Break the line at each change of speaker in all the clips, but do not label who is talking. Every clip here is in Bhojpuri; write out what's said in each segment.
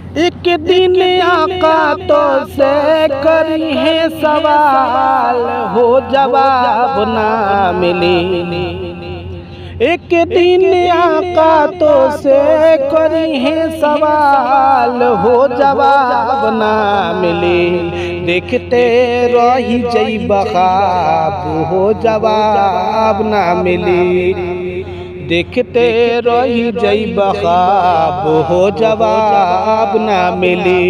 एक दिन आका तो से करी है सवाल, हो जवाब ना मिली। एक दिन आका तो से करी है सवाल, हो जवाब ना मिली। देखते रही जइब ख्वाब, हो जवाब ना मिली। देखते रही जइब ख्वाब, हो जवाब ना मिली।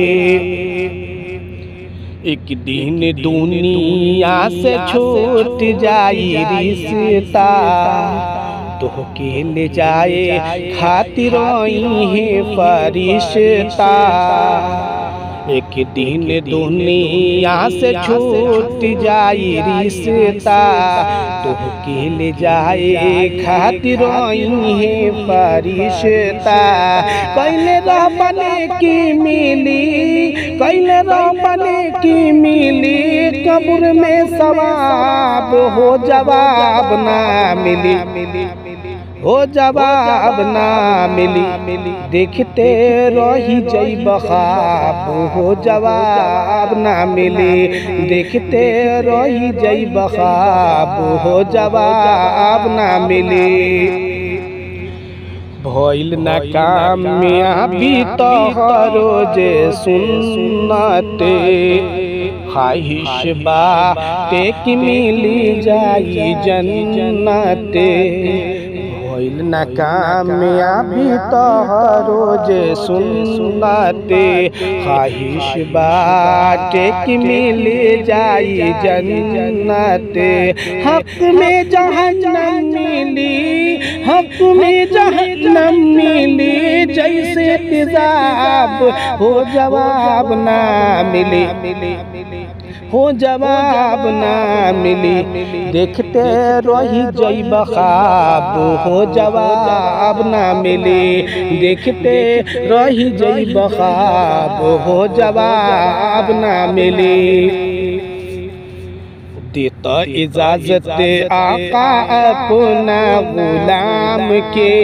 एक दिन दुनिया से छूट जाई रिश्ता, तोहके ले जाए खातिर है फरिश्ता। एक दिन दुनिया से छूट जाई रिश्ता, तोहके ले जाए खातिर है फरिश्ता। कैले रहबने की मिली, कैले रहबने की मिली, कब्र में सवाब, हो जवाब ना मिली। हो जवाब ना मिली। देखते रही जइब ख्वाब, हो जवाब ना मिली। देखते रही जइब ख्वाब, हो जवाब ना मिली। भइल ना कामयाबी तोहरो जे सुन्नते, ख्वाहिश बाटे कि मिली जाई जन्नते। भइल ना कामयाबी तोहरो जे सुन्नते, ख्वाहिश बाटे कि मिली जाई जन्नते। हक में जहन्नम मिली, हक में जहन्नम मिली, जैसे तेजाब, हो जवाब ना मिली। हो जवाब ना मिली। देखते रही जइब ख्वाब, हो जवाब ना मिली। देखते रही जइब ख्वाब, हो जवाब ना मिली। देता इजाजत आका अपना गुलाम के,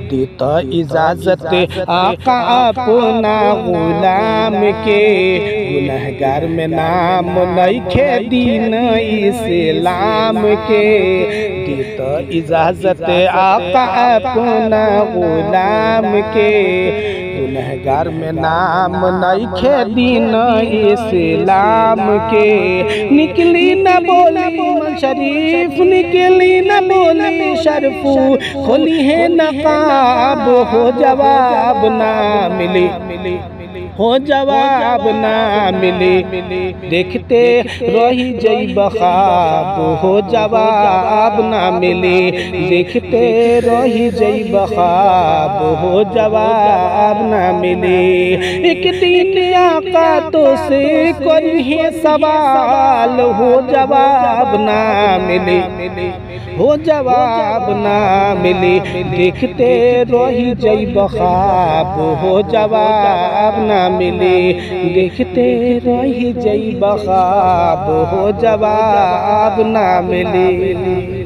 देता इजाजत आका अपना गुलाम के। गुनहगार में नाम नइखे दीन इस्लाम के। देता इजाजत आका अपना गुलाम के। गुनहगार में नाम नइखे दीन इस्लाम के। निकली न बोली शरीफ, निकली न बोली शरफू, खोली है नकाब, हो जवाब ना मिली। हो जवाब ना मिली। देखते रही जइब ख्वाब, हो जवाब ना मिली। देखते रही जइब ख्वाब, हो जवाब ना मिली। एक दिन आका तो से करी सवाल, हो जवाब ना मिली। हो जवाब ना मिली। देखते रही जइब ख्वाब, हो जवाब ना मिली। देखते रही जइब ख्वाब, हो जवाब ना मिली।